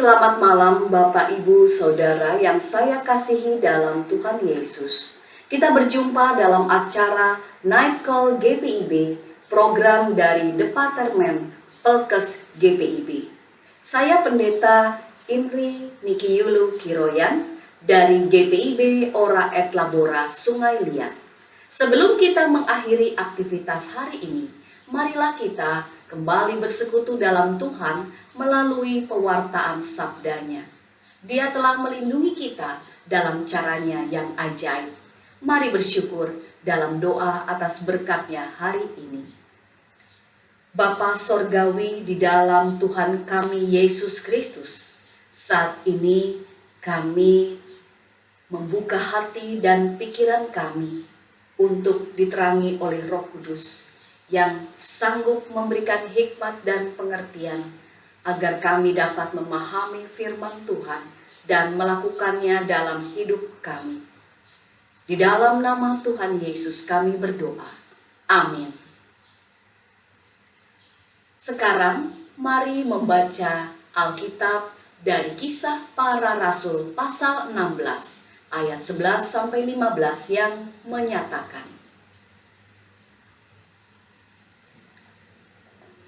Selamat malam Bapak Ibu Saudara yang saya kasihi dalam Tuhan Yesus. Kita berjumpa dalam acara Night Call GPIB, program dari Departemen Pelkes GPIB. Saya Pendeta Imri Nikiyulu Kiroyan dari GPIB Ora et Labora Sungai Liat. Sebelum kita mengakhiri aktivitas hari ini, marilah kita kembali bersekutu dalam Tuhan melalui pewartaan sabdanya. Dia telah melindungi kita dalam caranya yang ajaib. Mari bersyukur dalam doa atas berkatnya hari ini. Bapa Sorgawi di dalam Tuhan kami Yesus Kristus, saat ini kami membuka hati dan pikiran kami untuk diterangi oleh Roh Kudus yang sanggup memberikan hikmat dan pengertian agar kami dapat memahami firman Tuhan dan melakukannya dalam hidup kami. Di dalam nama Tuhan Yesus kami berdoa. Amin. Sekarang mari membaca Alkitab dari Kisah Para Rasul pasal 16 ayat 11 sampai 15 yang menyatakan,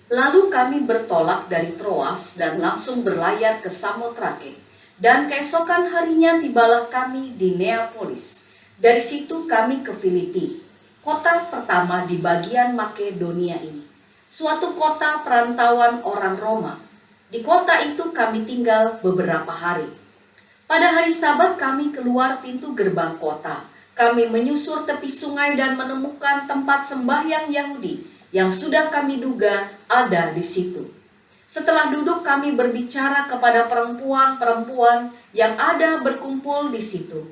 lalu kami bertolak dari Troas dan langsung berlayar ke Samotrake, dan keesokan harinya tibalah kami di Neapolis. Dari situ kami ke Filipi, kota pertama di bagian Makedonia ini, suatu kota perantauan orang Roma. Di kota itu kami tinggal beberapa hari. Pada hari Sabat kami keluar pintu gerbang kota. Kami menyusur tepi sungai dan menemukan tempat sembahyang Yahudi yang sudah kami duga ada di situ. Setelah duduk kami berbicara kepada perempuan-perempuan yang ada berkumpul di situ.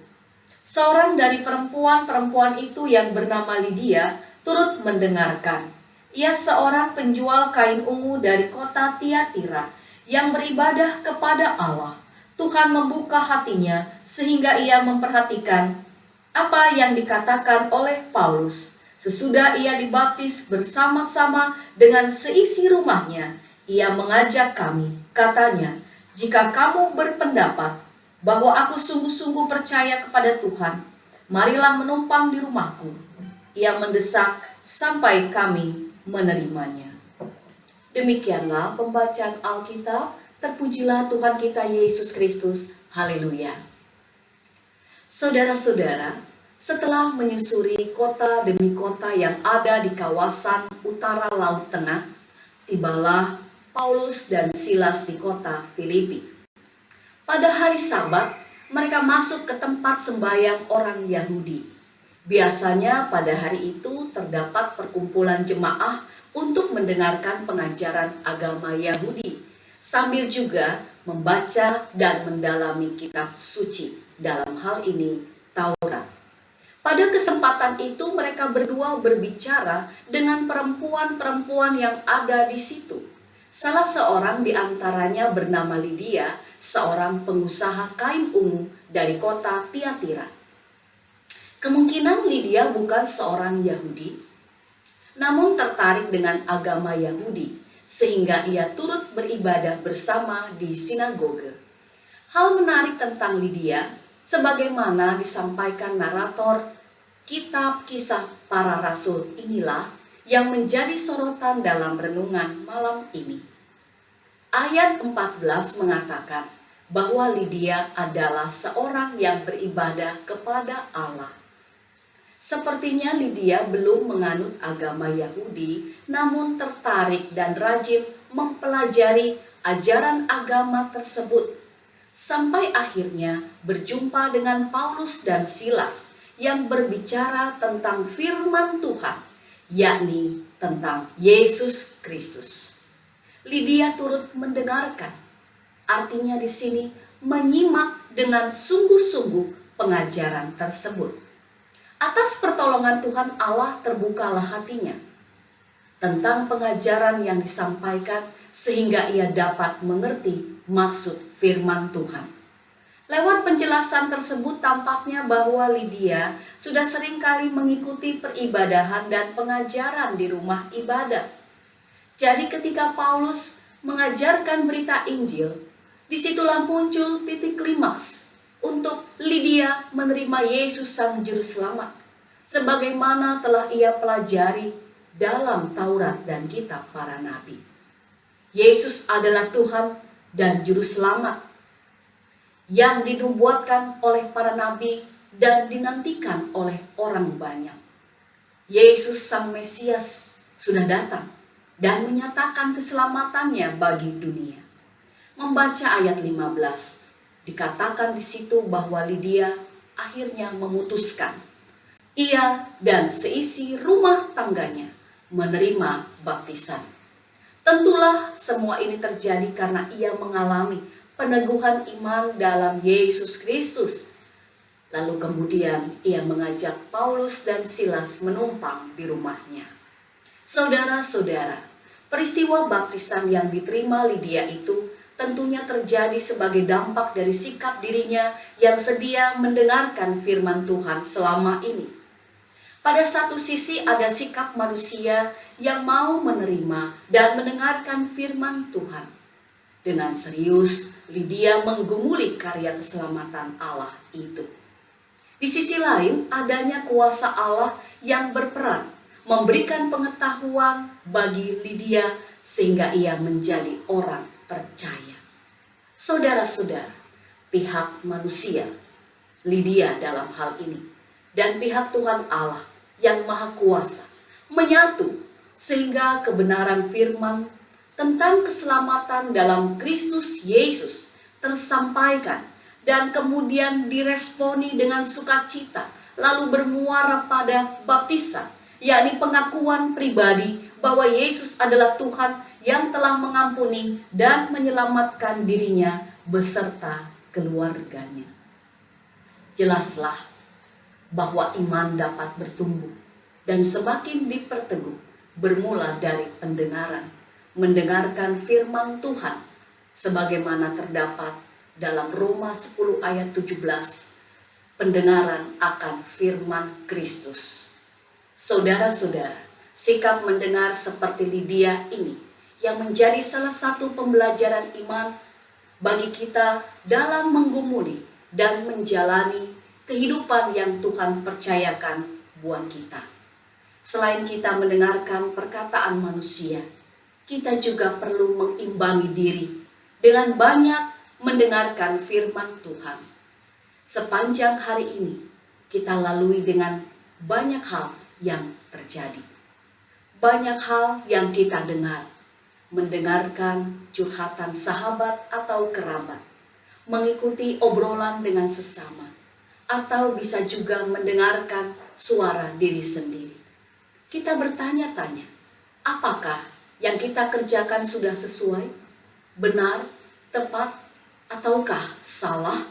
Seorang dari perempuan-perempuan itu yang bernama Lydia turut mendengarkan. Ia seorang penjual kain ungu dari kota Tiatira yang beribadah kepada Allah. Tuhan membuka hatinya sehingga ia memperhatikan apa yang dikatakan oleh Paulus. Sesudah ia dibaptis bersama-sama dengan seisi rumahnya, ia mengajak kami, katanya, jika kamu berpendapat bahwa aku sungguh-sungguh percaya kepada Tuhan, marilah menumpang di rumahku. Ia mendesak sampai kami menerimanya. Demikianlah pembacaan Alkitab. Terpujilah Tuhan kita Yesus Kristus. Haleluya. Saudara-saudara, setelah menyusuri kota demi kota yang ada di kawasan utara Laut Tengah, tibalah Paulus dan Silas di kota Filipi. Pada hari Sabat, mereka masuk ke tempat sembahyang orang Yahudi. Biasanya pada hari itu terdapat perkumpulan jemaah untuk mendengarkan pengajaran agama Yahudi, sambil juga membaca dan mendalami kitab suci, dalam hal ini Taurat. Pada kesempatan itu mereka berdua berbicara dengan perempuan-perempuan yang ada di situ. Salah seorang di antaranya bernama Lydia, seorang pengusaha kain ungu dari kota Tiatira. Kemungkinan Lydia bukan seorang Yahudi, namun tertarik dengan agama Yahudi, sehingga ia turut beribadah bersama di sinagoge. Hal menarik tentang Lydia, sebagaimana disampaikan narator kitab Kisah Para Rasul inilah yang menjadi sorotan dalam renungan malam ini. Ayat 14 mengatakan bahwa Lydia adalah seorang yang beribadah kepada Allah. Sepertinya Lydia belum menganut agama Yahudi, namun tertarik dan rajin mempelajari ajaran agama tersebut. Sampai akhirnya berjumpa dengan Paulus dan Silas yang berbicara tentang firman Tuhan, yakni tentang Yesus Kristus. Lydia turut mendengarkan. Artinya di sini menyimak dengan sungguh-sungguh pengajaran tersebut. Atas pertolongan Tuhan Allah terbukalah hatinya tentang pengajaran yang disampaikan sehingga ia dapat mengerti maksud firman Tuhan. Lewat penjelasan tersebut tampaknya bahwa Lydia sudah seringkali mengikuti peribadahan dan pengajaran di rumah ibadah. Jadi ketika Paulus mengajarkan berita Injil, Disitulah muncul titik klimaks untuk Lydia menerima Yesus Sang Juru Selamat, sebagaimana telah ia pelajari dalam Taurat dan kitab para nabi. Yesus adalah Tuhan dan Juru Selamat yang dinubuatkan oleh para nabi dan dinantikan oleh orang banyak. Yesus Sang Mesias sudah datang dan menyatakan keselamatannya bagi dunia. Membaca ayat 15, dikatakan di situ bahwa Lydia akhirnya memutuskan ia dan seisi rumah tangganya menerima baptisan. Tentulah semua ini terjadi karena ia mengalami peneguhan iman dalam Yesus Kristus. Lalu kemudian ia mengajak Paulus dan Silas menumpang di rumahnya. Saudara-saudara, peristiwa baptisan yang diterima Lydia itu tentunya terjadi sebagai dampak dari sikap dirinya yang sedia mendengarkan firman Tuhan selama ini. Pada satu sisi ada sikap manusia yang mau menerima dan mendengarkan firman Tuhan. Dengan serius, Lydia menggumuli karya keselamatan Allah itu. Di sisi lain, adanya kuasa Allah yang berperan memberikan pengetahuan bagi Lydia sehingga ia menjadi orang percaya. Saudara-saudara, pihak manusia, Lydia dalam hal ini, dan pihak Tuhan Allah yang Maha Kuasa menyatu sehingga kebenaran firman tentang keselamatan dalam Kristus Yesus tersampaikan dan kemudian diresponi dengan sukacita, lalu bermuara pada baptisan, yakni pengakuan pribadi bahwa Yesus adalah Tuhan yang telah mengampuni dan menyelamatkan dirinya beserta keluarganya. Jelaslah bahwa iman dapat bertumbuh dan semakin diperteguh bermula dari pendengaran, mendengarkan firman Tuhan sebagaimana terdapat dalam Roma 10 ayat 17, pendengaran akan firman Kristus. Saudara-saudara, sikap mendengar seperti Lydia ini yang menjadi salah satu pembelajaran iman bagi kita dalam menggumuli dan menjalani kehidupan yang Tuhan percayakan buat kita. Selain kita mendengarkan perkataan manusia, kita juga perlu mengimbangi diri dengan banyak mendengarkan firman Tuhan. Sepanjang hari ini kita lalui dengan banyak hal yang terjadi. Banyak hal yang kita dengar. Mendengarkan curhatan sahabat atau kerabat, mengikuti obrolan dengan sesama, atau bisa juga mendengarkan suara diri sendiri. Kita bertanya-tanya, apakah yang kita kerjakan sudah sesuai, benar, tepat, ataukah salah?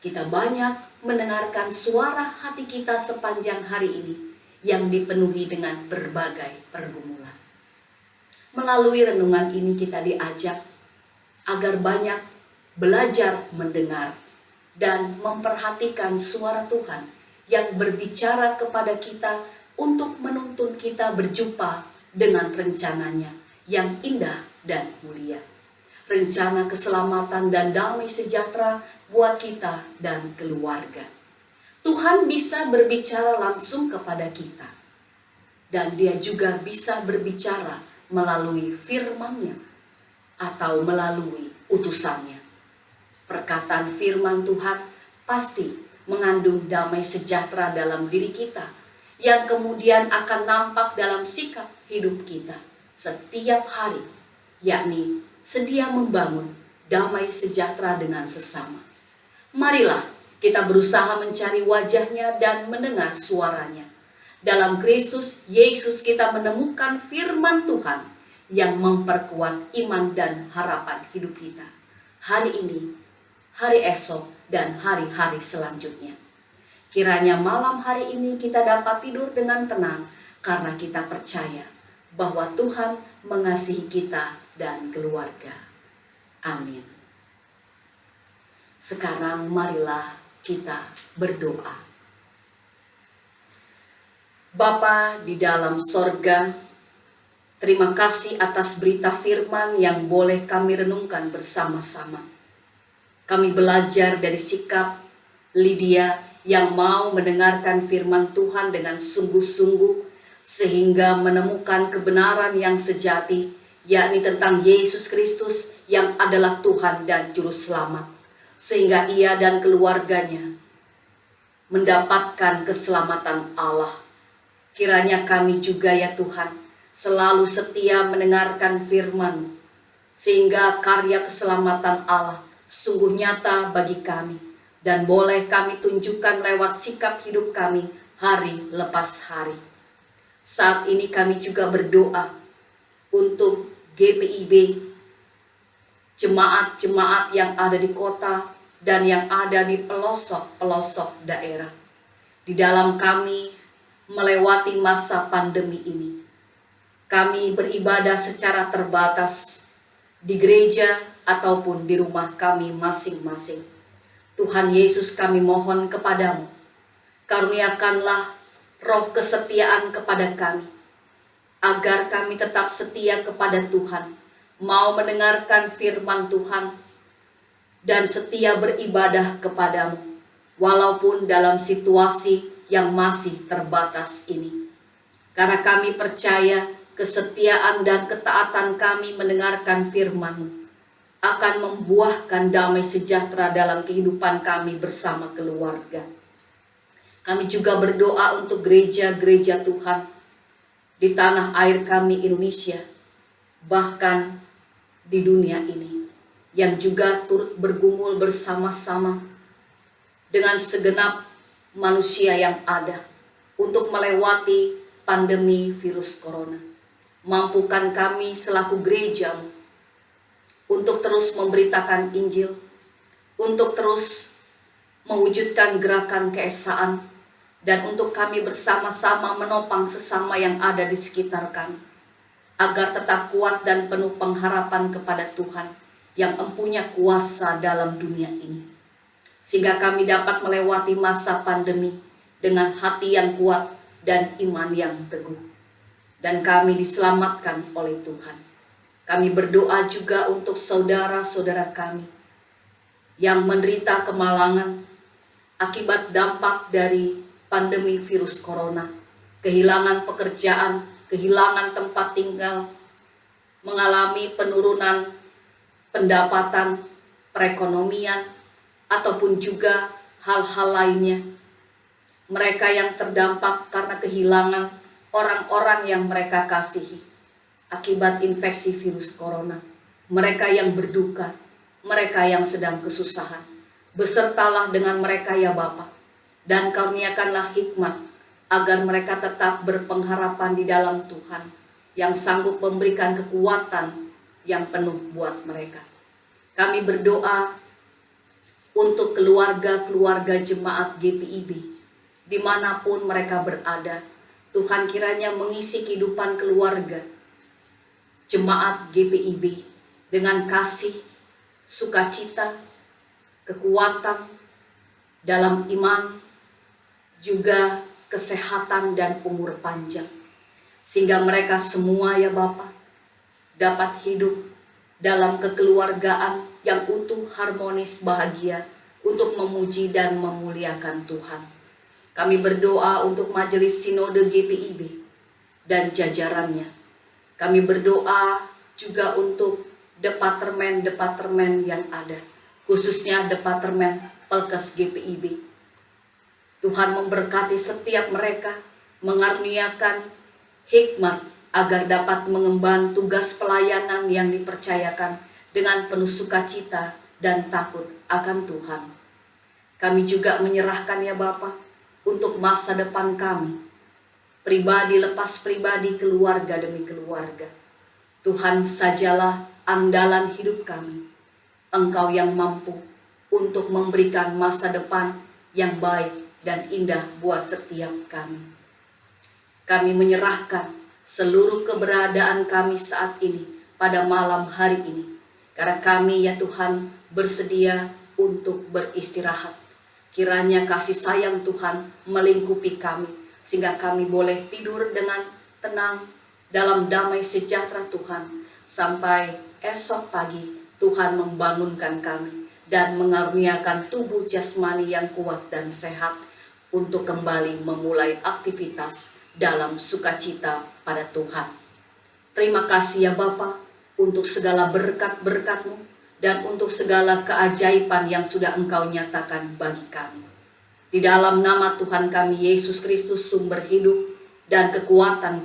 Kita banyak mendengarkan suara hati kita sepanjang hari ini yang dipenuhi dengan berbagai pergumulan. Melalui renungan ini kita diajak agar banyak belajar mendengar dan memperhatikan suara Tuhan yang berbicara kepada kita untuk menuntun kita berjumpa dengan rencananya yang indah dan mulia. Rencana keselamatan dan damai sejahtera buat kita dan keluarga. Tuhan bisa berbicara langsung kepada kita. Dan Dia juga bisa berbicara melalui firman-Nya atau melalui utusannya. Perkataan firman Tuhan pasti mengandung damai sejahtera dalam diri kita yang kemudian akan nampak dalam sikap hidup kita setiap hari, yakni sedia membangun damai sejahtera dengan sesama. Marilah kita berusaha mencari wajah-Nya dan mendengar suaranya. Dalam Kristus Yesus kita menemukan firman Tuhan yang memperkuat iman dan harapan hidup kita. Hari ini, hari esok, dan hari-hari selanjutnya. Kiranya malam hari ini kita dapat tidur dengan tenang karena kita percaya bahwa Tuhan mengasihi kita dan keluarga. Amin. Sekarang marilah kita berdoa. Bapa di dalam sorga, Terima kasih atas berita firman yang boleh kami renungkan bersama-sama. Kami belajar dari sikap Lydia yang mau mendengarkan firman Tuhan dengan sungguh-sungguh sehingga menemukan kebenaran yang sejati, yakni tentang Yesus Kristus yang adalah Tuhan dan Juru Selamat, sehingga ia dan keluarganya mendapatkan keselamatan Allah. Kiranya kami juga ya Tuhan selalu setia mendengarkan firman-Mu, sehingga karya keselamatan Allah sungguh nyata bagi kami dan boleh kami tunjukkan lewat sikap hidup kami hari lepas hari. Saat ini kami juga berdoa untuk GPIB, jemaat-jemaat yang ada di kota dan yang ada di pelosok-pelosok daerah. Di dalam kami melewati masa pandemi ini, kami beribadah secara terbatas di gereja ataupun di rumah kami masing-masing. Tuhan Yesus, kami mohon kepadamu, karuniakanlah roh kesetiaan kepada kami, agar kami tetap setia kepada Tuhan, mau mendengarkan firman Tuhan, dan setia beribadah kepadamu, walaupun dalam situasi yang masih terbatas ini. Karena kami percaya kesetiaan dan ketaatan kami mendengarkan firman-Mu akan membuahkan damai sejahtera dalam kehidupan kami bersama keluarga. Kami juga berdoa untuk gereja-gereja Tuhan di tanah air kami Indonesia, bahkan di dunia ini, yang juga turut bergumul bersama-sama dengan segenap manusia yang ada untuk melewati pandemi virus corona. Mampukan kami selaku gereja untuk terus memberitakan Injil, untuk terus mewujudkan gerakan keesaan, dan untuk kami bersama-sama menopang sesama yang ada di sekitar kami, agar tetap kuat dan penuh pengharapan kepada Tuhan yang empunya kuasa dalam dunia ini, sehingga kami dapat melewati masa pandemi dengan hati yang kuat dan iman yang teguh, dan kami diselamatkan oleh Tuhan. Kami berdoa juga untuk saudara-saudara kami yang menderita kemalangan akibat dampak dari pandemi virus corona, kehilangan pekerjaan, kehilangan tempat tinggal, mengalami penurunan pendapatan, perekonomian, ataupun juga hal-hal lainnya. Mereka yang terdampak karena kehilangan orang-orang yang mereka kasihi akibat infeksi virus corona. Mereka yang berduka, mereka yang sedang kesusahan, besertalah dengan mereka ya Bapa, dan karuniakanlah hikmat agar mereka tetap berpengharapan di dalam Tuhan yang sanggup memberikan kekuatan yang penuh buat mereka. Kami berdoa untuk keluarga-keluarga jemaat GPIB dimanapun mereka berada. Tuhan kiranya mengisi kehidupan keluarga jemaat GPIB dengan kasih, sukacita, kekuatan dalam iman, juga kesehatan dan umur panjang, sehingga mereka semua ya Bapa dapat hidup dalam kekeluargaan yang utuh, harmonis, bahagia untuk memuji dan memuliakan Tuhan. Kami berdoa untuk Majelis Sinode GPIB dan jajarannya. Kami berdoa juga untuk departemen-departemen yang ada, khususnya departemen Pelkes GPIB. Tuhan memberkati setiap mereka, mengaruniakan hikmat agar dapat mengemban tugas pelayanan yang dipercayakan dengan penuh sukacita dan takut akan Tuhan. Kami juga menyerahkan ya Bapa untuk masa depan kami, pribadi lepas pribadi, keluarga demi keluarga. Tuhan sajalah andalan hidup kami. Engkau yang mampu untuk memberikan masa depan yang baik dan indah buat setiap kami. Kami menyerahkan seluruh keberadaan kami saat ini pada malam hari ini, karena kami ya Tuhan bersedia untuk beristirahat. Kiranya kasih sayang Tuhan melingkupi kami, sehingga kami boleh tidur dengan tenang dalam damai sejahtera Tuhan. Sampai esok pagi Tuhan membangunkan kami dan mengaruniakan tubuh jasmani yang kuat dan sehat untuk kembali memulai aktivitas dalam sukacita pada Tuhan. Terima kasih ya Bapa untuk segala berkat-berkat-Mu dan untuk segala keajaiban yang sudah Engkau nyatakan bagi kami. Di dalam nama Tuhan kami Yesus Kristus sumber hidup dan kekuatan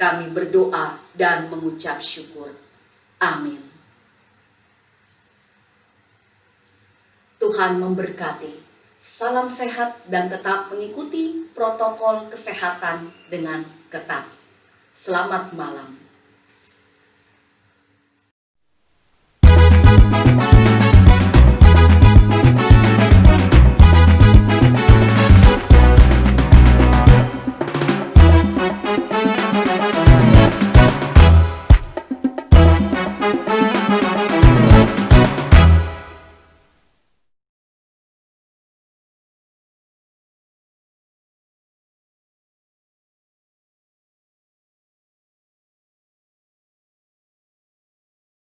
kami berdoa dan mengucap syukur. Amin. Tuhan memberkati. Salam sehat dan tetap mengikuti protokol kesehatan dengan ketat. Selamat malam.